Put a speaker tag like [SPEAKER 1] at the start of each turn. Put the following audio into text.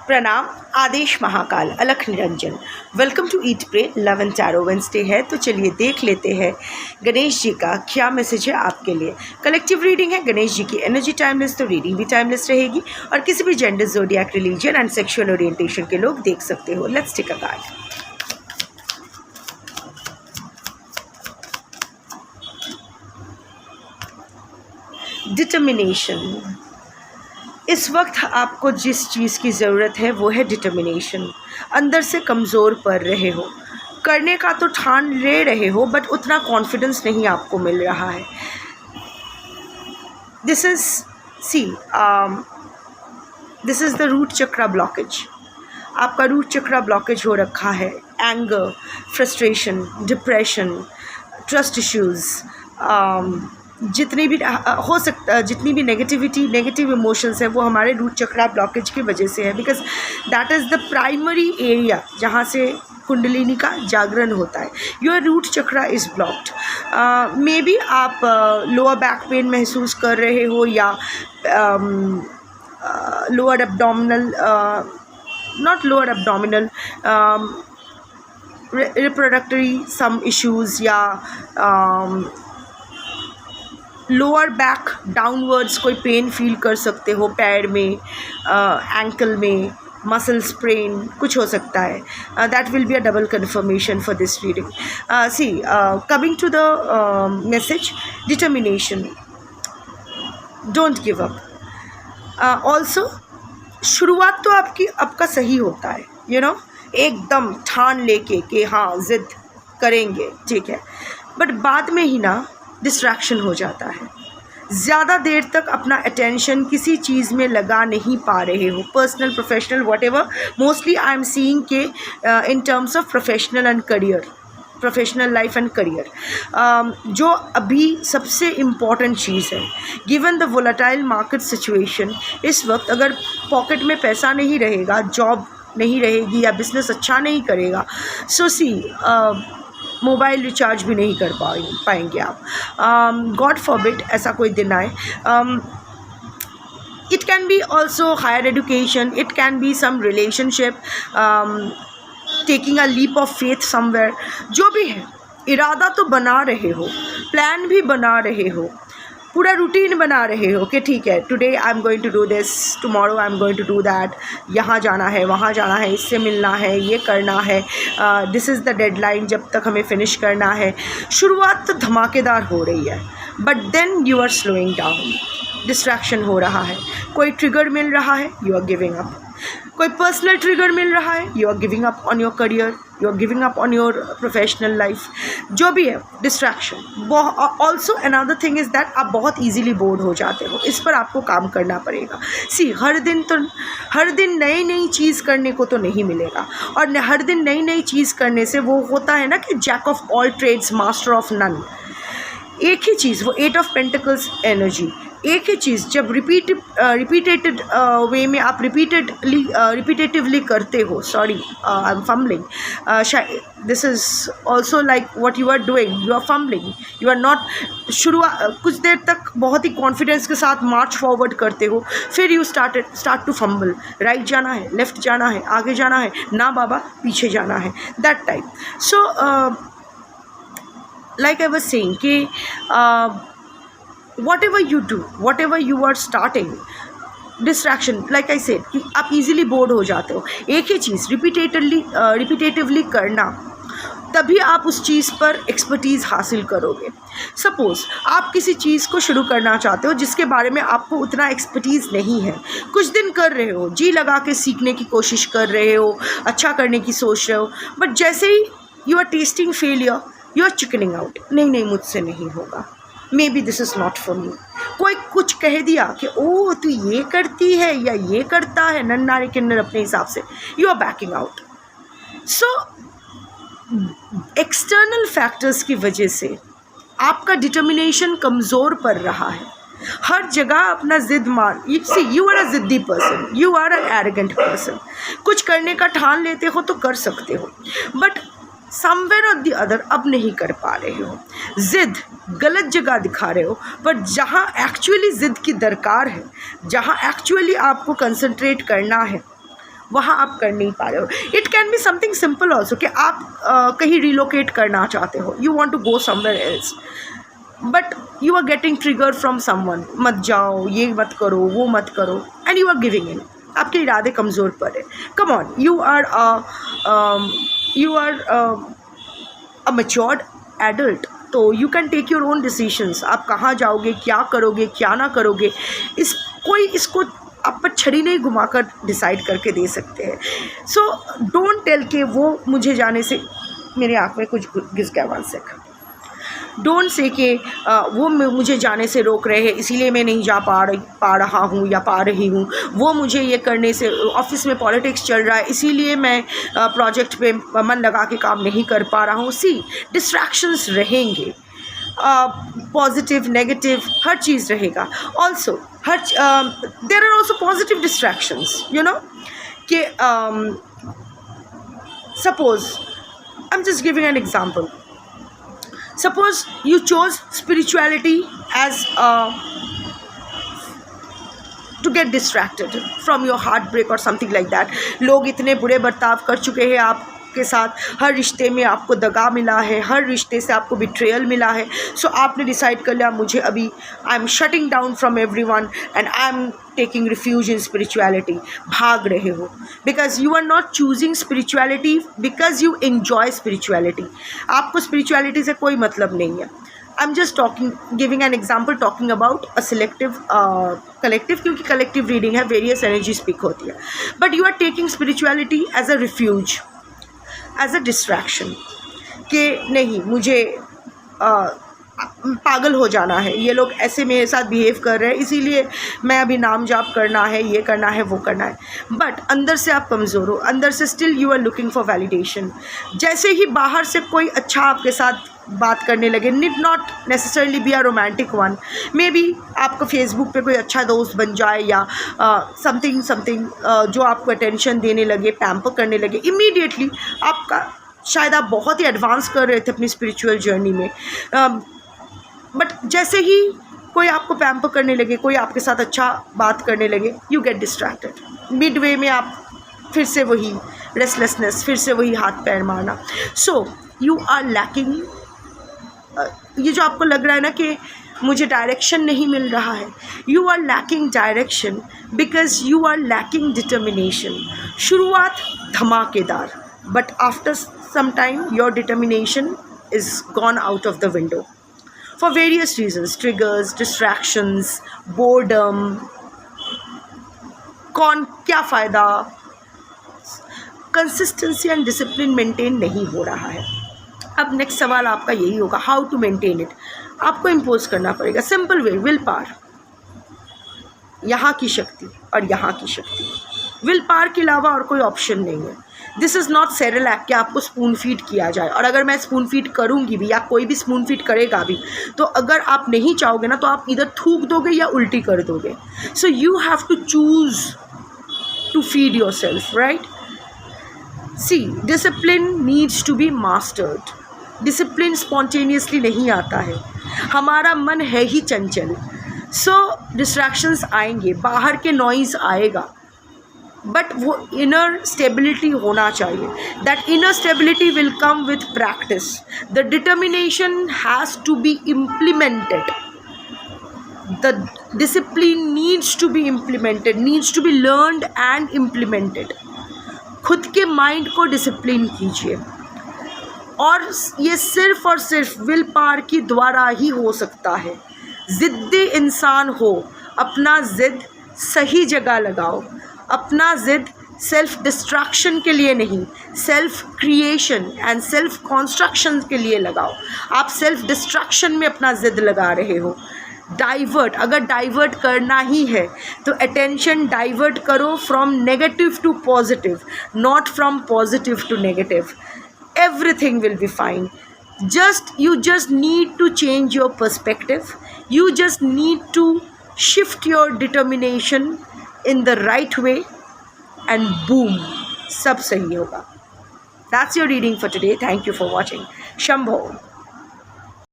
[SPEAKER 1] प्रणाम। आदेश महाकाल अलख निरंजन। Welcome to eat pray love and tarot Wednesday है। तो चलिए देख लेते हैं गणेश जी का क्या मैसेज है आपके लिए। कलेक्टिव रीडिंग है। गणेश जी की एनर्जी टाइमलेस, तो रीडिंग भी टाइमलेस रहेगी और किसी भी gender, zodiac, religion and sexual orientation के लोग देख सकते हो। Let's take a card. Determination. इस वक्त आपको जिस चीज़ की ज़रूरत है वो है डिटर्मिनेशन। अंदर से कमज़ोर पड़ रहे हो, करने का तो ठान ले रहे हो बट उतना कॉन्फिडेंस नहीं आपको मिल रहा है। This is the root chakra blockage. आपका रूट चक्रा ब्लॉकेज हो रखा है। Anger, frustration, depression, trust issues, जितनी भी हो सकता, जितनी भी नेगेटिव इमोशंस है वो हमारे रूट चक्रा ब्लॉकेज की वजह से है। Because that is the primary area जहाँ से कुंडलिनी का जागरण होता है। Your root chakra is blocked. Maybe आप लोअर बैक पेन महसूस कर रहे हो या lower abdominal, not lower abdominal, reproductory some issues या लोअर बैक डाउनवर्ड्स कोई पेन फील कर सकते हो। पैर में, एंकल में, मसल स्प्रेन कुछ हो सकता है। That will be a double confirmation for this reading. Coming to the message, determination, don't give up. Also शुरुआत तो आपका सही होता है, एकदम ठान लेके कि हाँ जिद करेंगे, ठीक है, बट बाद में ही ना डिस्ट्रैक्शन हो जाता है। ज़्यादा देर तक अपना अटेंशन किसी चीज़ में लगा नहीं पा रहे हो, personal, professional, whatever. Mostly I am seeing के in terms of professional and career, professional life and career, जो अभी सबसे इम्पॉर्टेंट चीज़ है। Given the volatile market situation, इस वक्त अगर पॉकेट में पैसा नहीं रहेगा, जॉब नहीं रहेगी या बिजनेस अच्छा नहीं करेगा, सो मोबाइल रिचार्ज भी नहीं कर पाएंगे आप। गॉड फॉरबिड ऐसा कोई दिन आए। It can be also higher education, it can be some relationship, taking a leap of faith somewhere. जो भी है, इरादा तो बना रहे हो, प्लान भी बना रहे हो, पूरा रूटीन बना रहे हो कि ठीक है, today I am going to do this, tomorrow I am going to do that, यहाँ जाना है, वहाँ जाना है, इससे मिलना है, ये करना है, दिस इज़ द डेडलाइन, जब तक हमें फिनिश करना है। शुरुआत तो धमाकेदार हो रही है but then you are slowing down, distraction हो रहा है, कोई ट्रिगर मिल रहा है, यू आर गिविंग अप, कोई पर्सनल ट्रिगर मिल रहा है, you are giving up on your career, you are giving up on your professional life, जो भी है, distraction. Also another thing is that आप बहुत ईजीली बोर्ड हो जाते हो, इस पर आपको काम करना पड़ेगा। हर दिन नई चीज़ करने को तो नहीं मिलेगा, और हर दिन नई चीज़ करने से वो होता है ना कि jack of all trades master of none. एक ही चीज़, वो 8 ऑफ पेंटिकल्स एनर्जी, एक ही चीज़ जब रिपीटेटेड वे में आप रिपीटेटिवली करते हो, sorry I am fumbling, this is also like what you are doing, you are fumbling, you are not. कुछ देर तक बहुत ही कॉन्फिडेंस के साथ मार्च फॉरवर्ड करते हो, फिर you start to fumble, right जाना है, लेफ़्ट जाना है, आगे जाना है, ना बाबा पीछे जाना है, that type. So like I was saying कि whatever you do, whatever you are starting, distraction, like I said कि आप easily bored हो जाते हो। एक ही चीज़ रिपीटेटिवली करना, तभी आप उस चीज़ पर एक्सपर्टीज़ हासिल करोगे। सपोज़ आप किसी चीज़ को शुरू करना चाहते हो जिसके बारे में आपको उतना एक्सपर्टीज़ नहीं है, कुछ दिन कर रहे हो, जी लगा के सीखने की कोशिश कर रहे हो, अच्छा करने की सोच रहे हो, बट जैसे ही you are testing failure, you are chickening out, नहीं मुझसे नहीं होगा, maybe this is not for me. कोई कुछ कह दिया कि ओ तू ये करती है या ये करता है, नन्नारे किन्नर अपने हिसाब से, you are backing out. So external factors की वजह से आपका डिटर्मिनेशन कमज़ोर पड़ रहा है। हर जगह अपना जिद मान, यू आर अ जिद्दी person, you are an arrogant person. कुछ करने का ठान लेते हो तो कर सकते हो, बट समवेयर और द अदर अब नहीं कर पा रहे हो। ज़िद गलत जगह दिखा रहे हो, पर जहाँ एक्चुअली ज़िद की दरकार है, जहाँ एक्चुअली आपको कंसंट्रेट करना है, वहाँ आप कर नहीं पा रहे हो. It can be something simple also कि आप कहीं रिलोकेट करना चाहते हो, you want to go somewhere else, but you are getting trigger from someone, मत जाओ, ये मत करो, वो मत करो, and you are giving in. आपके इरादे कमज़ोर पड़े. Come on, you are a matured adult, तो you can take your own decisions. आप कहाँ जाओगे, क्या करोगे, क्या ना करोगे, इसको आप पर छड़ी नहीं घुमाकर डिसाइड करके दे सकते हैं. सो डोंट टेल के वो मुझे जाने से, मेरे आँख में कुछ घिस गया, 1 सेकंड. डोंट से कि वो मुझे जाने से रोक रहे हैं इसीलिए मैं नहीं जा पा रहा हूँ या पा रही हूँ. वो मुझे ये करने से, ऑफिस में पॉलिटिक्स चल रहा है इसीलिए मैं प्रोजेक्ट पे मन लगा के काम नहीं कर पा रहा हूँ. सी, डिस्ट्रैक्शंस रहेंगे, पॉजिटिव नेगेटिव हर चीज़ रहेगा. Also there are also positive distractions, you know, कि suppose I am just giving an example. Suppose you chose spirituality as to get distracted from your heartbreak or something like that. लोग इतने बुरे बर्ताव कर चुके हैं आपके साथ, हर रिश्ते में आपको दगा मिला है, हर रिश्ते से आपको बिट्रेयल मिला है. सो आपने डिसाइड कर लिया मुझे अभी, I am shutting down from everyone and I am taking refuge in spirituality. भाग रहे हो because you are not choosing spirituality because you enjoy spirituality. आपको स्पिरिचुअलिटी से कोई मतलब नहीं है. I am just giving an example, talking about a selective collective, क्योंकि कलेक्टिव रीडिंग है, वेरियस एनर्जी स्पीक होती है. But you are taking spirituality as a refuge, as a distraction, कि नहीं मुझे पागल हो जाना है, ये लोग ऐसे मेरे साथ बिहेव कर रहे हैं इसीलिए मैं अभी नाम जाप करना है, ये करना है, वो करना है. बट अंदर से आप कमज़ोर हो, अंदर से still you are looking for validation. जैसे ही बाहर से कोई अच्छा आपके साथ बात करने लगे, need not necessarily be a romantic one, may be आपको फेसबुक पे कोई अच्छा दोस्त बन जाए या समथिंग जो आपको अटेंशन देने लगे, पैम्पर करने लगे, इमीडिएटली आपका, शायद आप बहुत ही एडवांस कर रहे थे अपनी स्पिरिचुअल जर्नी में, बट जैसे ही कोई आपको पैम्पर करने लगे, कोई आपके साथ अच्छा बात करने लगे, you get distracted. Mid way में आप फिर से वही रेस्टलेसनेस, फिर से वही हाथ पैर मारना. सो यू आर लैकिंग, ये जो आपको लग रहा है ना कि मुझे डायरेक्शन नहीं मिल रहा है, you are lacking direction because you are lacking determination. शुरुआत धमाकेदार, but after some time your determination is gone out of the window for various reasons, triggers, distractions, boredom, क्या फ़ायदा, कंसिस्टेंसी एंड डिसिप्लिन मेंटेन नहीं हो रहा है. अब next सवाल आपका यही होगा, हाउ टू मेंटेन इट. आपको इम्पोज करना पड़ेगा, सिंपल वे, विल पावर, यहाँ की शक्ति और यहाँ की शक्ति. विल पावर के अलावा और कोई ऑप्शन नहीं है. दिस इज़ नॉट सेरेलैक कि आपको स्पून फीड किया जाए, और अगर मैं स्पून फीड करूँगी भी या कोई भी स्पून फीड करेगा भी, तो अगर आप नहीं चाहोगे ना तो आप इधर थूक दोगे या उल्टी कर दोगे. So you have to choose to feed yourself, right. See, discipline needs to be mastered. Discipline spontaneously नहीं आता है, हमारा मन है ही चंचल. सो डिस्ट्रैक्शंस आएंगे, बाहर के नॉइज़ आएगा, बट वो इनर स्टेबिलिटी होना चाहिए. That inner stability will come with practice. The determination has to be implemented. The discipline needs to be implemented, needs to be learned and implemented. खुद के माइंड को डिसिप्लिन कीजिए, और ये सिर्फ और सिर्फ विल पावर के द्वारा ही हो सकता है. ज़िद्दी इंसान हो, अपना ज़िद सही जगह लगाओ. अपना ज़िद सेल्फ डिस्ट्रैक्शन के लिए नहीं, self creation and self construction के लिए लगाओ. आप सेल्फ डिस्ट्रैक्शन में अपना ज़िद लगा रहे हो. डाइवर्ट, अगर डाइवर्ट करना ही है तो अटेंशन डाइवर्ट करो from negative to positive, not from positive to negative. Everything will be fine. You just need to change your perspective. You just need to shift your determination in the right way, and boom, सब सही होगा. That's your reading for today. Thank you for watching. Shambho.